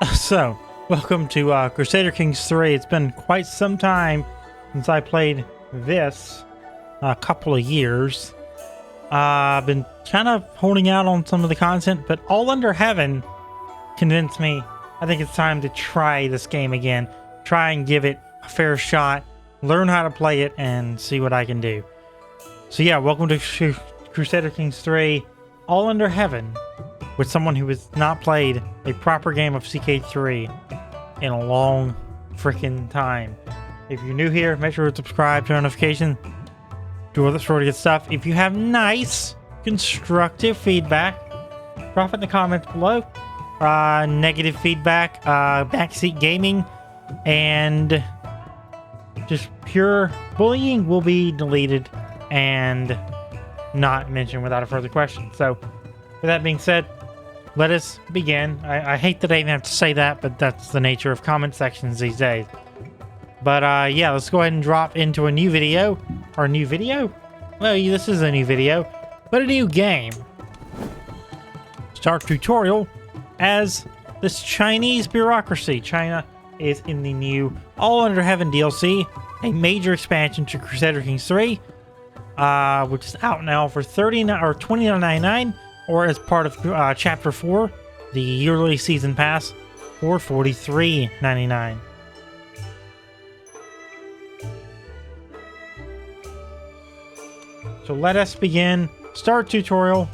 So, welcome to Crusader Kings 3. It's been quite some time since I played this, a couple of years. I've been kind of holding out on some of the content, but All Under Heaven convinced me I think it's time to try this game again. Try and give it a fair shot, learn how to play it, and see what I can do. So yeah, welcome to Crusader Kings 3, All Under Heaven, with someone who has not played a proper game of CK3 in a long freaking time. If you're new here, make sure to subscribe, turn on notifications, do all this sort of good stuff. If you have nice, constructive feedback, drop it in the comments below. Negative feedback, backseat gaming, and just pure bullying will be deleted and not mentioned without a further question. So, with that being said, let us begin. I hate that I even have to say that, but that's the nature of comment sections these days. But yeah, let's go ahead and drop into a new video. Or a new video? Well, this is a new video, but a new game. Start tutorial as this Chinese bureaucracy. China is in the new All Under Heaven DLC, a major expansion to Crusader Kings 3, which is out now for $39 or $29.99. Or as part of Chapter 4, the yearly season pass, for $43.99. So let us begin. Start tutorial.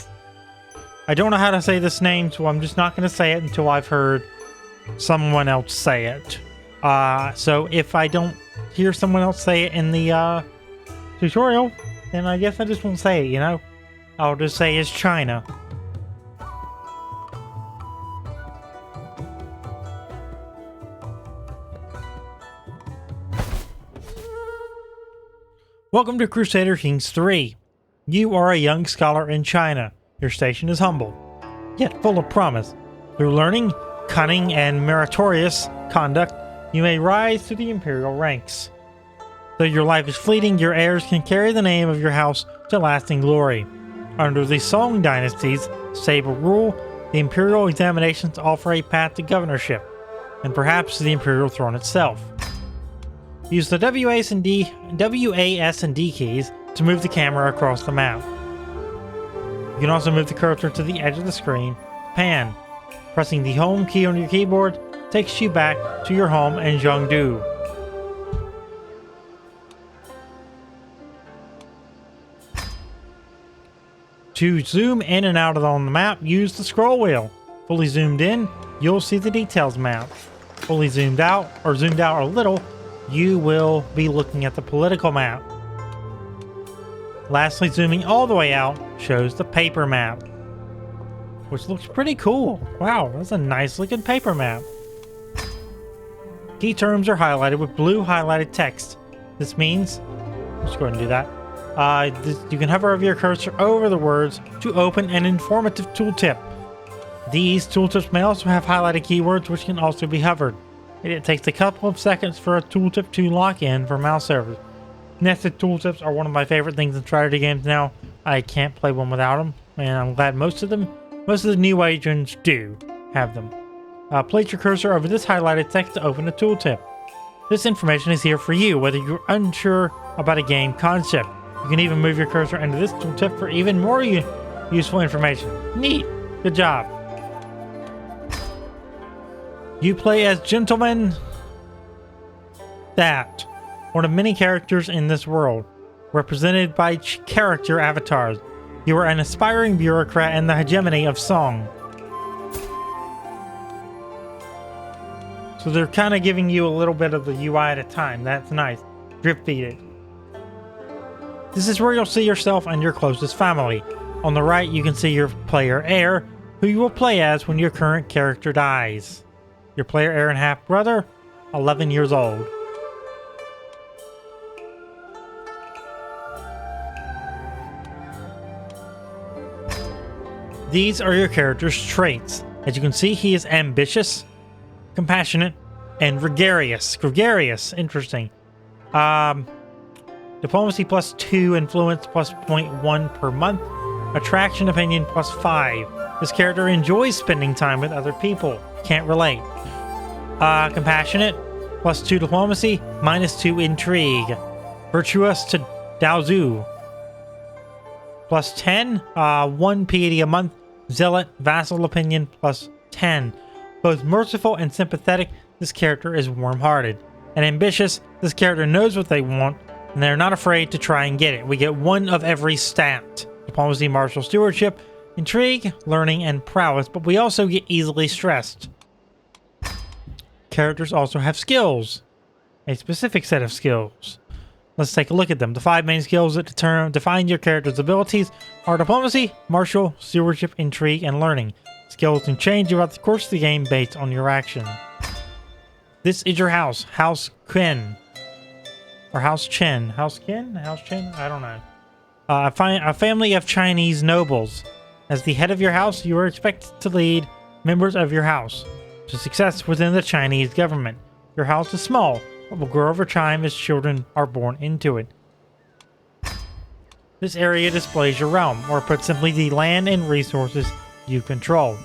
I don't know how to say this name, so I'm just not going to say it until I've heard someone else say it. So if I don't hear someone else say it in the tutorial, then I guess I just won't say it, you know? I'll just say it's China. Welcome to Crusader Kings 3. You are a young scholar in China. Your station is humble, yet full of promise. Through learning, cunning, and meritorious conduct, you may rise to the imperial ranks. Though your life is fleeting, your heirs can carry the name of your house to lasting glory. Under the Song Dynasty's stable rule, the imperial examinations offer a path to governorship, and perhaps to the imperial throne itself. Use the WAS and D keys to move the camera across the map. You can also move the cursor to the edge of the screen, pan. Pressing the home key on your keyboard takes you back to your home in Zhengdu. To zoom in and out on the map, use the scroll wheel. Fully zoomed in, you'll see the details map. Fully zoomed out, or zoomed out a little, you will be looking at the political map. Lastly, zooming all the way out shows the paper map, which looks pretty cool. Wow, that's a nice looking paper map. Key terms are highlighted with blue highlighted text. This means, let's go ahead and do that. You can hover over your cursor over the words to open an informative tooltip. These tooltips may also have highlighted keywords which can also be hovered. It takes a couple of seconds for a tooltip to lock in for mouse servers. Nested tooltips are one of my favorite things in strategy games now. I can't play one without them, and I'm glad most of the new agents do have them. Place your cursor over this highlighted text to open the tooltip. This information is here for you, whether you're unsure about a game concept. You can even move your cursor into this tooltip for even more useful information. Neat! Good job. You play as Gentleman That, one of many characters in this world, represented by character avatars. You are an aspiring bureaucrat in the hegemony of Song. So they're kind of giving you a little bit of the UI at a time. That's nice. Drip feed it. This is where you'll see yourself and your closest family. On the right, you can see your player heir, who you will play as when your current character dies. Your player heir and half-brother, 11 years old. These are your character's traits. As you can see, he is ambitious, compassionate, and gregarious. Gregarious, interesting. Diplomacy +2, influence +0.1 per month, attraction opinion +5. This character enjoys spending time with other people. Can't relate. Compassionate, +2 diplomacy, -2 intrigue. Virtuous to Daozu. +10, 1 piety a month. Zealot, vassal opinion, +10. Both merciful and sympathetic, this character is warm-hearted. And ambitious, this character knows what they want, and they're not afraid to try and get it. We get 1 of every stat. Diplomacy, martial stewardship, intrigue, learning, and prowess, but we also get easily stressed. Characters also have skills. A specific set of skills. Let's take a look at them. The 5 main skills that define your character's abilities are diplomacy, martial, stewardship, intrigue, and learning. Skills can change throughout the course of the game based on your action. This is your house. House Qin. Or House Chen. House Qin? House Chen? I don't know. A family of Chinese nobles. As the head of your house, you are expected to lead members of your house to success within the Chinese government. Your house is small, but will grow over time as children are born into it. This area displays your realm, or put simply, the land and resources you control.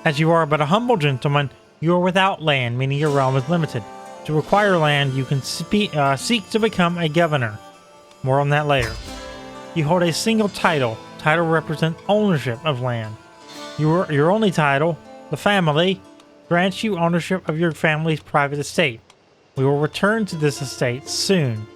As you are but a humble gentleman, you are without land, meaning your realm is limited. To acquire land, you can seek to become a governor. More on that later. You hold a single title. Title represents ownership of land. Your only title, the family, grants you ownership of your family's private estate. We will return to this estate soon.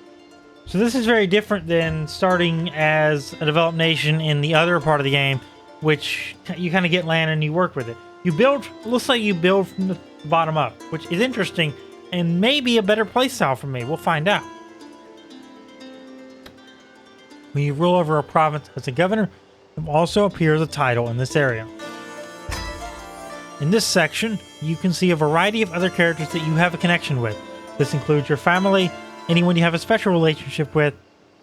So this is very different than starting as a developed nation in the other part of the game, which you kind of get land and you work with it. You build, looks like you build from the bottom up, which is interesting and maybe a better playstyle for me. We'll find out. When you rule over a province as a governor, there will also appear as a title in this area. In this section, you can see a variety of other characters that you have a connection with. This includes your family, anyone you have a special relationship with,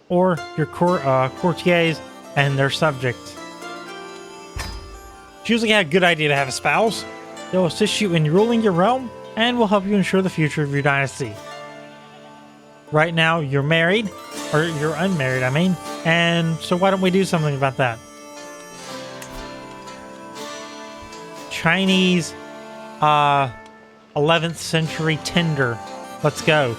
or your courtiers and their subjects. It's usually a good idea to have a spouse. They'll assist you in ruling your realm and will help you ensure the future of your dynasty. Right now, you're married, or you're unmarried, I mean, and so why don't we do something about that? Chinese 11th century tinder. Let's go.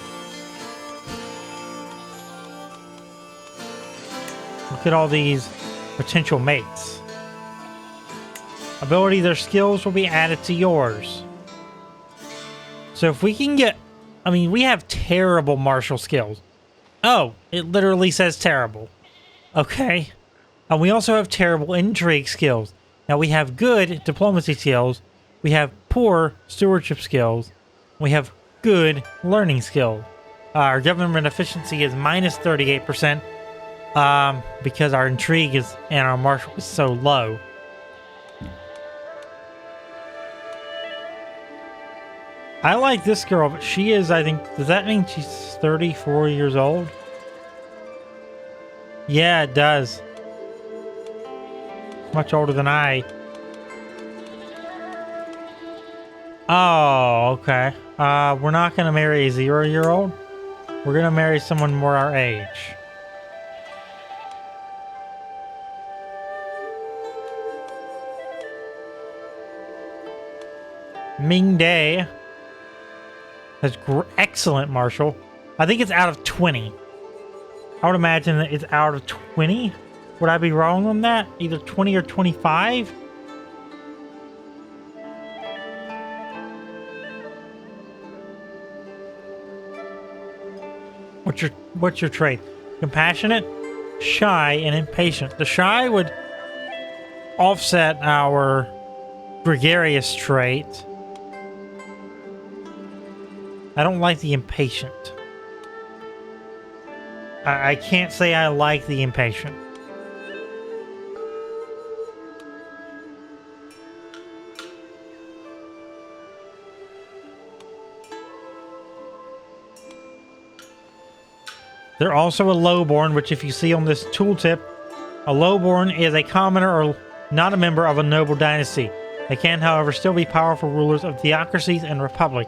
Look at all these potential mates. Ability, their skills will be added to yours. So if we can get... I mean, we have terrible martial skills. Oh, it literally says terrible. Okay. And we also have terrible intrigue skills. Now we have good diplomacy skills. We have poor stewardship skills. We have good learning skills. Our government efficiency is -38%. Because our intrigue is and our martial is so low. I like this girl, but she is, I think, does that mean she's 34 years old? Yeah, it does. Much older than I. Oh, okay. We're not going to marry a 0-year-old. We're going to marry someone more our age. Ming Day has excellent martial. I think it's out of 20. I would imagine that it's out of 20. Would I be wrong on that? Either 20 or 25? What's your trait? Compassionate, shy, and impatient. The shy would offset our gregarious trait. I don't like the impatient. I can't say I like the impatient. They're also a lowborn, which if you see on this tooltip, a lowborn is a commoner or not a member of a noble dynasty. They can, however, still be powerful rulers of theocracies and republic.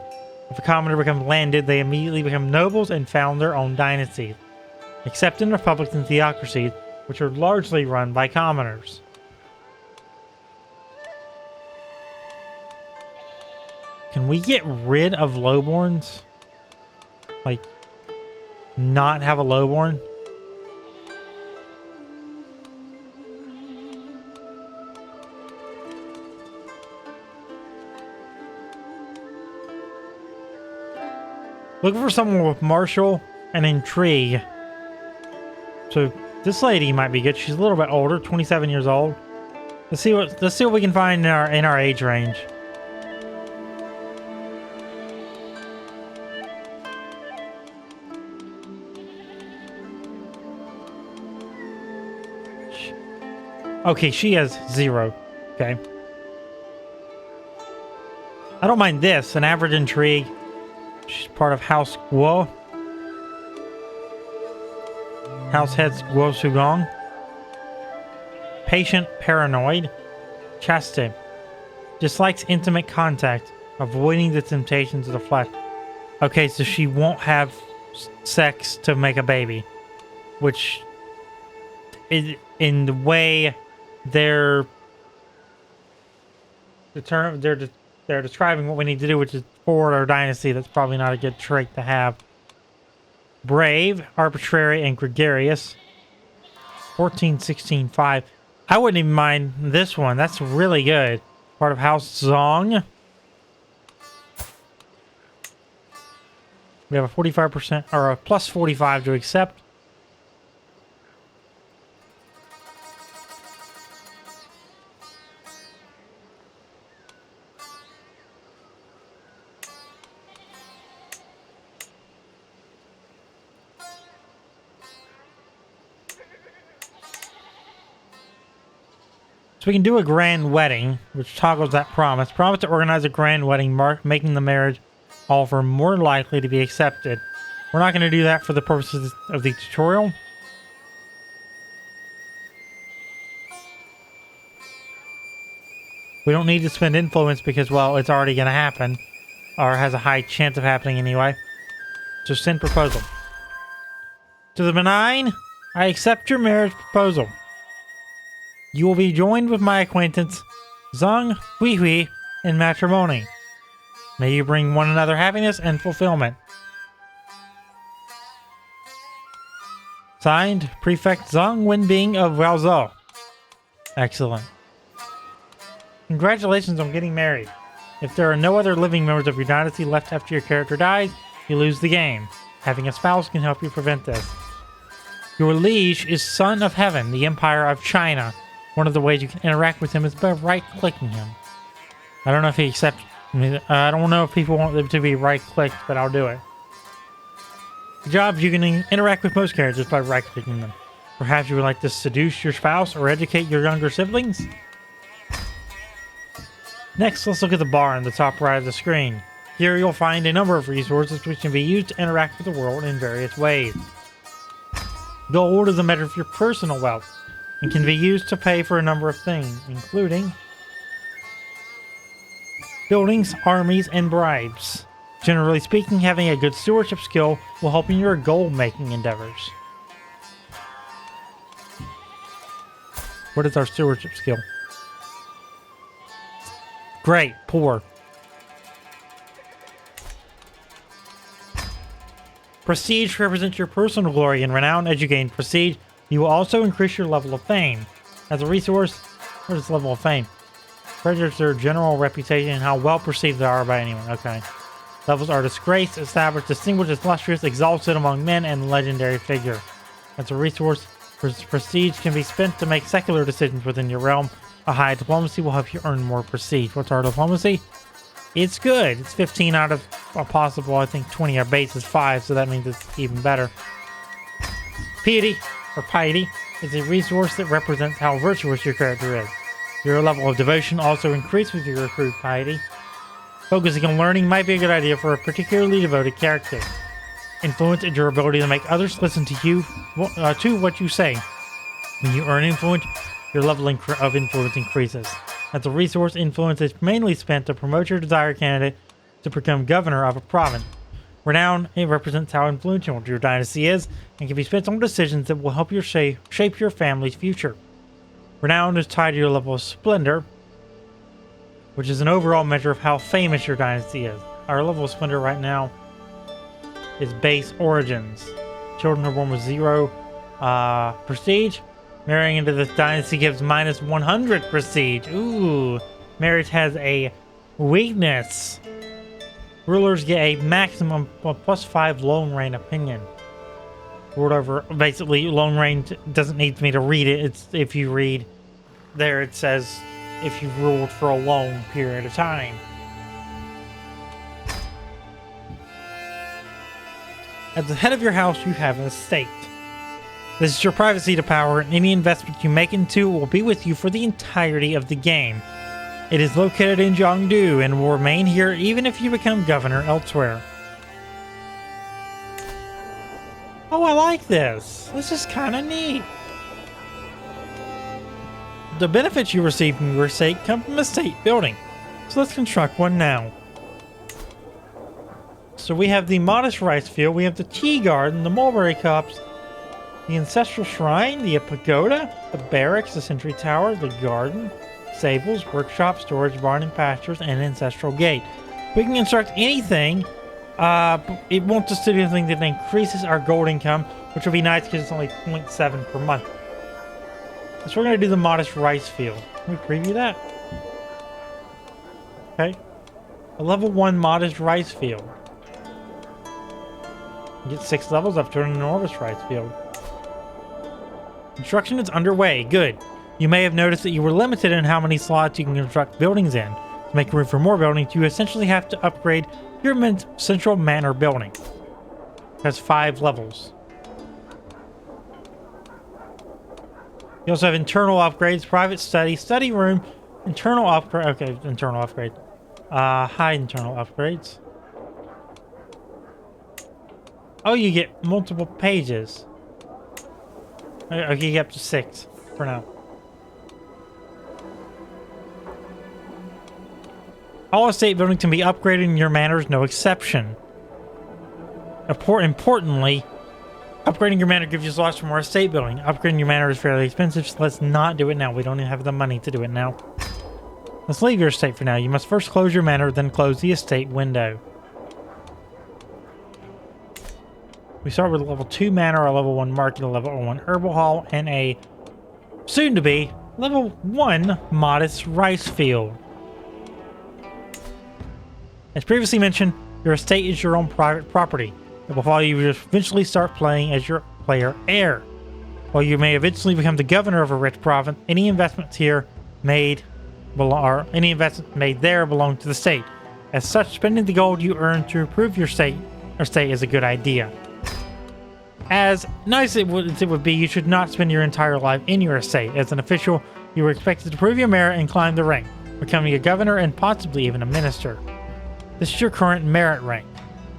If a commoner becomes landed, they immediately become nobles and found their own dynasties. Except in republics and theocracies, which are largely run by commoners. Can we get rid of lowborns? Like, not have a lowborn? Looking for someone with martial and intrigue. So this lady might be good. She's a little bit older, 27 years old. Let's see what we can find in our age range. Okay, she has 0. Okay. I don't mind this. An average intrigue. She's part of House Guo. House Heads Guo Sugong. Patient, paranoid. Chaste. Dislikes intimate contact. Avoiding the temptations of the flesh. Okay, so she won't have sex to make a baby. Which is in the way they're describing what we need to do, which is forward our dynasty. That's probably not a good trait to have. Brave, arbitrary, and gregarious. 14, 16, 5. I wouldn't even mind this one. That's really good. Part of House Zong. We have a 45% or a plus 45 to accept. So we can do a grand wedding, which toggles that promise. Promise to organize a grand wedding, making the marriage offer more likely to be accepted. We're not going to do that for the purposes of the tutorial. We don't need to spend influence because, well, it's already going to happen. Or has a high chance of happening anyway. So send proposal. To the benign, I accept your marriage proposal. You will be joined with my acquaintance, Zhang Huihui, in matrimony. May you bring one another happiness and fulfillment. Signed, Prefect Zhang Wenbing of Guangzhou. Excellent. Congratulations on getting married. If there are no other living members of your dynasty left after your character dies, you lose the game. Having a spouse can help you prevent this. Your liege is Son of Heaven, the Empire of China. One of the ways you can interact with him is by right-clicking him. I don't know if he accepts... I don't know if people want them to be right-clicked, but I'll do it. Good job, you can interact with most characters by right-clicking them. Perhaps you would like to seduce your spouse or educate your younger siblings? Next, let's look at the bar in the top right of the screen. Here you'll find a number of resources which can be used to interact with the world in various ways. Gold is a measure of your personal wealth and can be used to pay for a number of things, including buildings, armies, and bribes. Generally speaking, having a good stewardship skill will help in your gold-making endeavors. What is our stewardship skill? Great, poor. Prestige represents your personal glory and renown. As you gain prestige, you will also increase your level of fame. As a resource, what is level of fame? Measures their general reputation and how well perceived they are by anyone. Okay. Levels are disgraced, established, distinguished, illustrious, exalted among men, and legendary figure. As a resource, prestige can be spent to make secular decisions within your realm. A high diplomacy will help you earn more prestige. What's our diplomacy? It's good. It's 15 out of a possible, I think 20. Our base is 5, so that means it's even better. Piety, or piety, is a resource that represents how virtuous your character is. Your level of devotion also increases with your accrued piety. Focusing on learning might be a good idea for a particularly devoted character. Influence is your ability to make others listen to you, to what you say. When you earn influence, your level of influence increases. As a resource, influence is mainly spent to promote your desired candidate to become governor of a province. Renown, it represents how influential your dynasty is and can be spent on decisions that will help you shape your family's future. Renown is tied to your level of splendor, which is an overall measure of how famous your dynasty is. Our level of splendor right now is base origins. Children are born with 0 prestige. Marrying into this dynasty gives minus 100 prestige. Ooh, marriage has a weakness. Rulers get a maximum of +5 long reign opinion. Ruled over, basically, long reign doesn't need me to read it. It's if you read there, it says if you've ruled for a long period of time. At the head of your house, you have an estate. This is your private seat of power, and any investment you make into it will be with you for the entirety of the game. It is located in Jiangdu and will remain here even if you become governor elsewhere. Oh, I like this. This is kind of neat. The benefits you receive from your estate come from estate building. So let's construct one now. So we have the modest rice field, we have the tea garden, the mulberry copse, the ancestral shrine, the pagoda, the barracks, the sentry tower, the garden, stables, workshop, storage barn and pastures, and ancestral gate. We can construct anything. It wants us to do anything that increases our gold income, which will be nice because it's only 0.7 per month. So we're going to do the modest rice field. Can we preview that? Okay. A level 1 modest rice field. Get 6 levels up to an enormous rice field. Construction is underway. Good. You may have noticed that you were limited in how many slots you can construct buildings in. To make room for more buildings, you essentially have to upgrade your central manor building. It has 5 levels. You also have internal upgrades, private study room, internal upgrade. Okay, internal upgrade. High internal upgrades. Oh, you get multiple pages. Okay, you get up to 6 for now. All estate buildings can be upgraded in your manor is no exception. Importantly, upgrading your manor gives you slots for more estate building. Upgrading your manor is fairly expensive, so let's not do it now. We don't even have the money to do it now. Let's leave your estate for now. You must first close your manor, then close the estate window. We start with a level 2 manor, a level 1 market, a level 1 herbal hall, and a soon-to-be level 1 modest rice field. As previously mentioned, your estate is your own private property. It will follow you to eventually start playing as your player heir. While you may eventually become the governor of a rich province, any investments here made there belong to the state. As such, spending the gold you earn to improve your estate is a good idea. As nice as it would be, you should not spend your entire life in your estate. As an official, you are expected to prove your merit and climb the rank, becoming a governor and possibly even a minister. This is your current merit rank.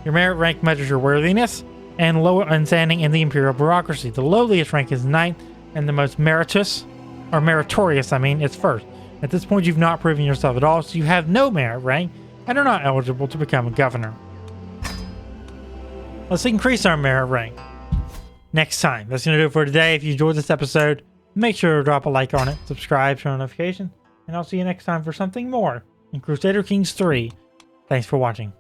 Your merit rank measures your worthiness and standing in the imperial bureaucracy. The lowliest rank is 9th, and the most meritorious, is 1st. At this point, you've not proven yourself at all, so you have no merit rank and are not eligible to become a governor. Let's increase our merit rank next time. That's going to do it for today. If you enjoyed this episode, make sure to drop a like on it, subscribe, turn on notifications, and I'll see you next time for something more in Crusader Kings 3. Thanks for watching.